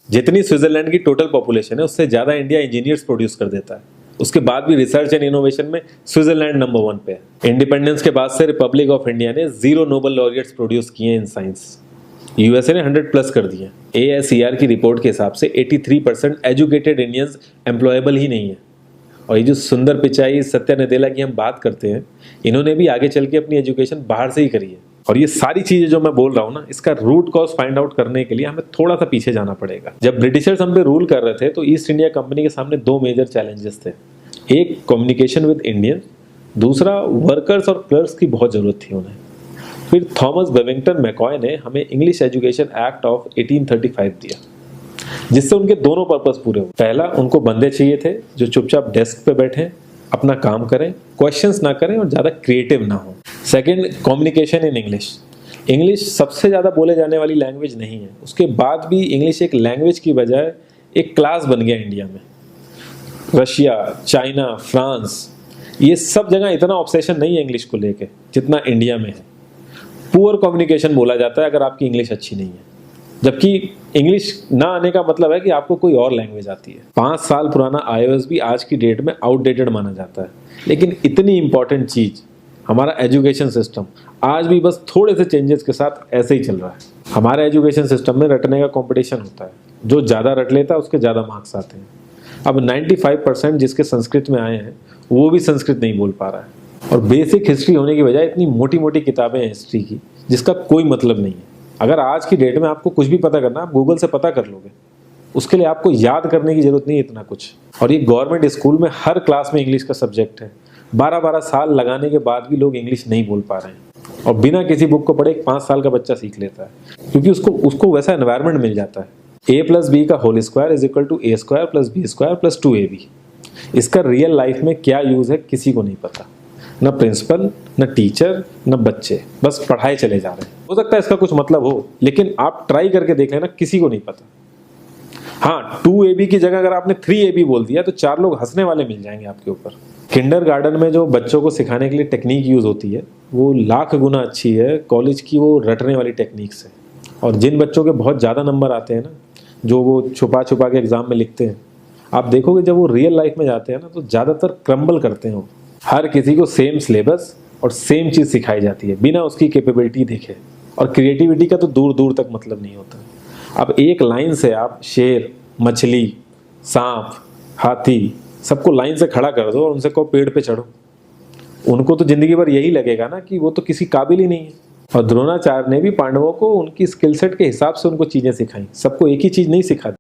जितनी स्विट्जरलैंड की total population है उससे ज़्यादा इंडिया इंजीनियर्स प्रोड्यूस कर देता है। उसके बाद भी रिसर्च एंड इनोवेशन में स्विट्जरलैंड नंबर 1 पे है। इंडिपेंडेंस के बाद से रिपब्लिक ऑफ इंडिया ने 0 नोबेल लॉरियट्स प्रोड्यूस किए इन साइंस। यूएसए ने 100+ कर दिए। ASER की रिपोर्ट के हिसाब से 83% एजुकेटेड इंडियंस एम्प्लॉयबल ही नहीं है। और ये जो सुंदर पिचाई, सत्या नदेला की हम बात करते हैं, इन्होंने भी आगे चल के अपनी एजुकेशन बाहर से ही करी है। और ये सारी चीजें जो मैं बोल रहा हूँ ना, इसका रूट कॉज फाइंड आउट करने के लिए हमें थोड़ा सा पीछे जाना पड़ेगा। जब ब्रिटिशर्स हम पे रूल कर रहे थे तो ईस्ट इंडिया कंपनी के सामने 2 मेजर चैलेंजेस थे। एक कम्युनिकेशन विद इंडियन, दूसरा वर्कर्स और क्लर्क्स की बहुत जरूरत थी उन्हें। फिर थॉमस बेविंगटन मैकॉय ने हमें इंग्लिश एजुकेशन एक्ट ऑफ 1835 दिया, जिससे उनके दोनों पर्पस पूरे हुए। पहला, उनको बंदे चाहिए थे जो चुपचाप डेस्क पे बैठे, अपना काम करें, क्वेश्चंस ना करें और ज़्यादा क्रिएटिव ना हो। Second, communication in English. English सबसे ज़्यादा बोले जाने वाली लैंग्वेज नहीं है, उसके बाद भी इंग्लिश एक लैंग्वेज की बजाय एक क्लास बन गया इंडिया में। रशिया, चाइना, फ्रांस, ये सब जगह इतना ऑब्सेशन नहीं है इंग्लिश को लेके जितना इंडिया में है। पुअर कम्युनिकेशन बोला जाता है अगर आपकी इंग्लिश अच्छी नहीं है, जबकि इंग्लिश ना आने का मतलब है कि आपको कोई और लैंग्वेज आती है। 5 साल पुराना iOS भी आज की डेट में आउटडेटेड माना जाता है। लेकिन इतनी इंपॉर्टेंट चीज हमारा एजुकेशन सिस्टम आज भी बस थोड़े से चेंजेस के साथ ऐसे ही चल रहा है। हमारे एजुकेशन सिस्टम में रटने का कंपटीशन होता है, जो ज़्यादा रट लेता है उसके ज़्यादा मार्क्स आते हैं। अब 95% जिसके संस्कृत में आए हैं वो भी संस्कृत नहीं बोल पा रहा है। और बेसिक हिस्ट्री होने की बजाय इतनी मोटी मोटी किताबें हैं हिस्ट्री की जिसका कोई मतलब नहीं है। अगर आज की डेट में आपको कुछ भी पता करना, आप गूगल से पता कर लोगे। उसके लिए आपको याद करने की जरूरत नहीं है इतना कुछ। और ये गवर्नमेंट स्कूल में हर क्लास में इंग्लिश का सब्जेक्ट है। 12-12 साल लगाने के बाद भी लोग इंग्लिश नहीं बोल पा रहे हैं। और बिना किसी बुक को पढ़े एक 5 साल का बच्चा सीख लेता है, क्योंकि उसको वैसा एनवायरनमेंट मिल जाता है। A+B का whole square is equal to A² + B² + 2AB। इसका रियल लाइफ में क्या यूज है किसी को नहीं पता, न प्रिंसिपल, न टीचर, न बच्चे, बस पढ़ाए चले जा रहे हैं। हो सकता है इसका कुछ मतलब हो, लेकिन आप ट्राई करके देख लेना, किसी को नहीं पता। हाँ, 2AB की जगह अगर आपने 3AB बोल दिया तो 4 लोग हंसने वाले मिल जाएंगे आपके ऊपर। किंडरगार्टन में जो बच्चों को सिखाने के लिए टेक्निक यूज होती है वो लाख गुना अच्छी है कॉलेज की वो रटने वाली टेक्निक से। और जिन बच्चों के बहुत ज़्यादा नंबर आते हैं ना, जो वो छुपा छुपा के एग्जाम में लिखते हैं, आप देखोगे जब वो रियल लाइफ में जाते हैं ना तो ज़्यादातर क्रम्बल करते हैं वो। हर किसी को सेम सिलेबस और सेम चीज़ सिखाई जाती है बिना उसकी कैपेबिलिटी देखे। और क्रिएटिविटी का तो दूर दूर तक मतलब नहीं होता। अब एक लाइन से आप शेर, मछली, सांप, हाथी सबको लाइन से खड़ा कर दो और उनसे कहो पेड़ पे चढ़ो, उनको तो जिंदगी भर यही लगेगा ना कि वो तो किसी काबिल ही नहीं है। और द्रोणाचार्य ने भी पांडवों को उनकी स्किल सेट के हिसाब से उनको चीज़ें सिखाई, सबको एक ही चीज़ नहीं सिखा दी।